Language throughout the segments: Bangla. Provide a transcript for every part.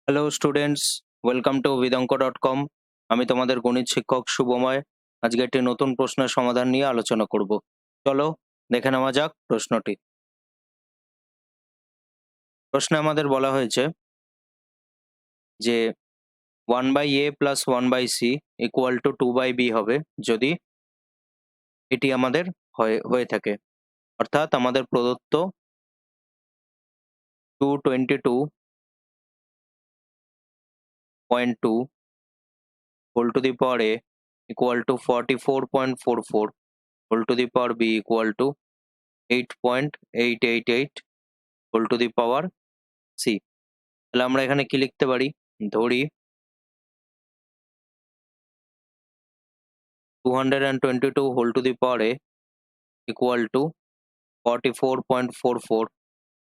Hello students, welcome to vidanko.com। আমি তোমাদের গণিত শিক্ষক শুভময়। আজকে একটি নতুন প্রশ্নের সমাধান নিয়ে আলোচনা করব। চলো দেখে নেওয়া যাক প্রশ্নটি। প্রশ্নে আমাদের বলা হয়েছে যে 1/a plus 1/c equal to 2/b হবে যদি এটি আমাদের হয়ে থাকে। অর্থাৎ আমাদের প্রদত্ত 222.2 whole to the power a equal to 44.44 whole to the power b equal to 8.888 whole to the power c। তাহলে আমরা এখানে কি লিখতে পারি? ধরি 222 whole to the power a equal to 44.44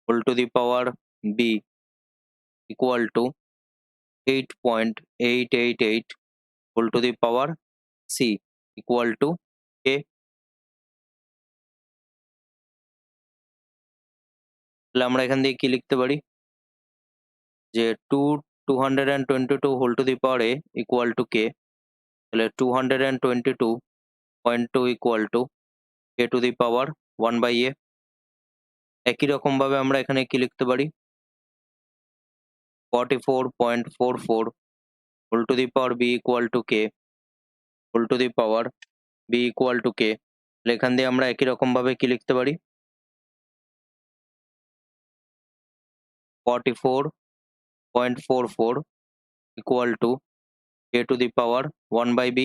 whole to the power b equal to 8.888 whole to the power c equal to a। তাহলে আমরা এখান থেকে কি লিখতে পারি যে 222 whole to the power a equal to k। তাহলে 222.2 equal to k to the power 1/a। একই রকম ভাবে আমরা এখানে কি লিখতে পারি 44.44 whole to the power b equal to k whole to the power b equal to k। এখান দিয়ে আমরা একই রকম ভাবে কি লিখতে পারি 44.44 equal to k to the power 1/b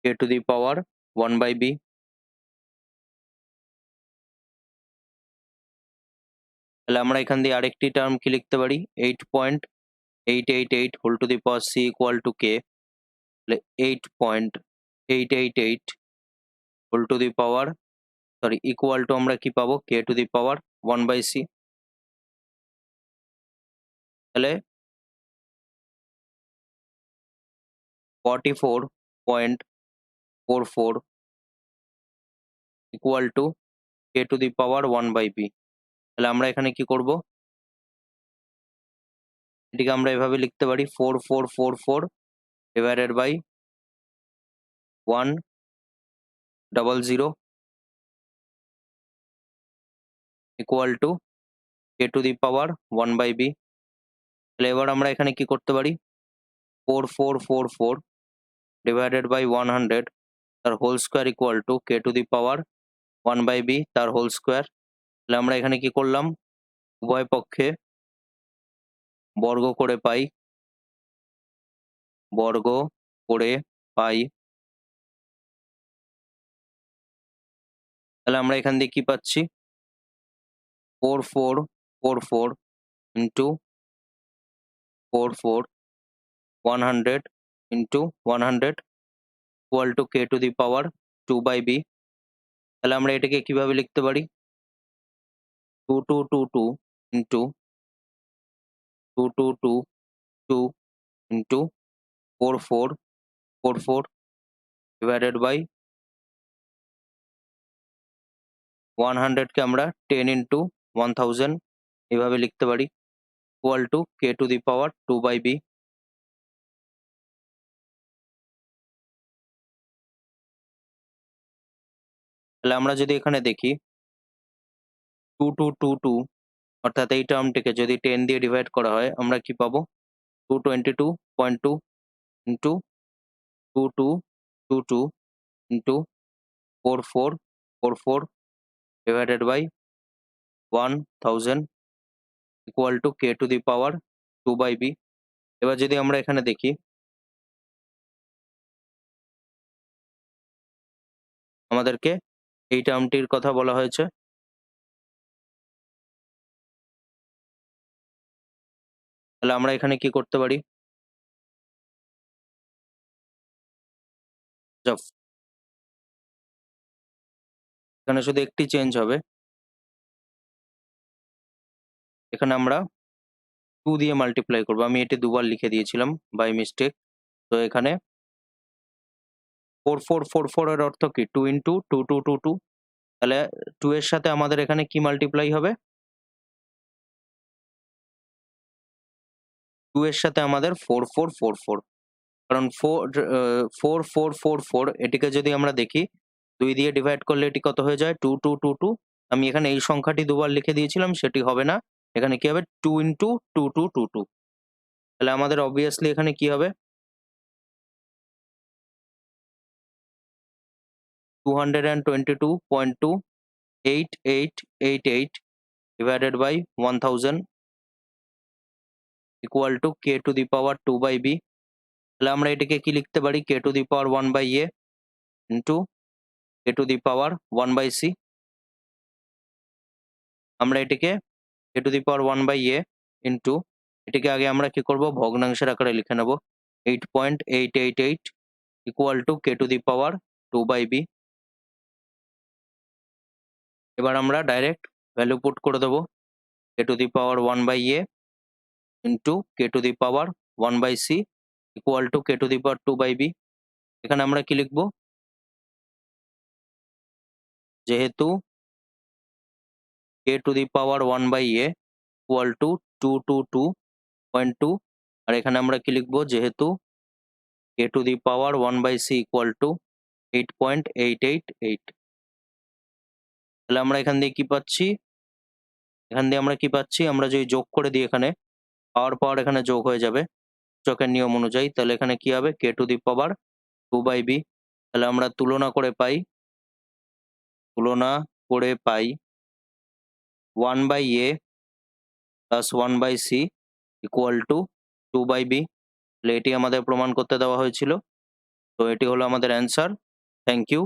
k to the power 1/b। তাহলে আমরা এখান দিয়ে আরেকটি টার্ম কি লিখতে পারি 8.888 whole to the power c equal to k। তাহলে 8.888 whole to the power equal to আমরা কি পাবো k to the power 1/c। তাহলে 44.44 equal to k to the power 1/b। তাহলে আমরা এখানে কি করব এটিকে আমরা এভাবে লিখতে পারি 4444 divided by 100 equal to k to the power 1/b। তাহলে এবার আমরা এখানে কি করতে পারি 4444 ডিভাইডেড বাই 100 তার whole square equal to k to the power 1/b তার হোল স্কোয়ার। তাহলে আমরা এখানে কি করলাম উভয় পক্ষে বর্গ করে পাই তাহলে আমরা এখান দিয়ে কি পাচ্ছি 4444 into 44 100 into 100 equal to k to the power 2/b। তাহলে আমরা এটাকে কিভাবে লিখতে পারি 2222 ইন্টু 2222 ইন্টু 4444 ডিভাইডেড বাই 100 কে আমরা 10 ইন্টু 1000 এভাবে লিখতে পারি equal to k to the power 2/b। তাহলে আমরা যদি এখানে দেখি 2222 অর্থাৎ এই টার্মটিকে যদি 10 দিয়ে ডিভাইড করা হয় আমরা কি পাবো 222.2 into 2222 into 4444 divided by 1000 equal to k to the power 2/b। এবার যদি আমরা এখানে দেখি আমাদেরকে এই টার্মটির কথা বলা হয়েছে। তাহলে আমরা এখানে কি করতে পারি এখানে শুধু একটি চেঞ্জ হবে, এখানে আমরা 2 দিয়ে মাল্টিপ্লাই করবো। আমি এটি দুবার লিখে দিয়েছিলাম বাই মিস্টেক। তো এখানে 4444 এর অর্থ কি 2 ইন্টু 2222। তাহলে 2 এর সাথে আমাদের এখানে কি মাল্টিপ্লাই হবে 2 এর সাথে আমাদের 4444, কারণ 4444 এটিকে যদি আমরা দেখি 2 দিয়ে ডিভাইড করলে এটি কত হয়ে যায়? 2222। আমি এখানে এই সংখ্যাটি দুবার লিখে দিয়েছিলাম, সেটি হবে না। এখানে কি হবে? 2 ইনটু 2222। তাহলে আমাদের obviously এখানে কি হবে? 222.28888 divided by 1000 equal to k to the power 2 by b। তাহলে আমরা এটিকে কি লিখতে পারি? k to the power 1 by a into k to the power 1 by c। আমরা এটিকে k to the power 1 by a into, এটিকে আগে আমরা কি করব? ভগ্নাংশের আকারে লিখে নেব। 8.888 equal to k to the power 2 by b। এবার আমরা ডাইরেক্ট ভ্যালু পুট করে দেব। k to the power 1 by a into k to the power 1 by c equal to k to the power 2 by b। এখানে আমরা কি লিখব? যেহেতু k to the power 1 by a equal to 222.2, আর এখানে আমরা কি লিখব? যেহেতু k to the power 1 by c equal to 8.888। তাহলে আমরা এখান দিয়ে কি পাচ্ছি? এখান দিয়ে আমরা কি পাচ্ছি? আমরা যদি যোগ করে দিই এখানে, পাওয়ার এখানে যোগ হয়ে যাবে সূচকের নিয়ম অনুযায়ী। তাহলে এখানে কি হবে? k to the power 2 by b। তাহলে আমরা তুলনা করে পাই 1 by a plus 1 by c equal to 2 by b। তাহলে এটি আমাদের প্রমাণ করতে দেওয়া হয়েছিল। তো এটি হলো আমাদের অ্যান্সার। Thank you.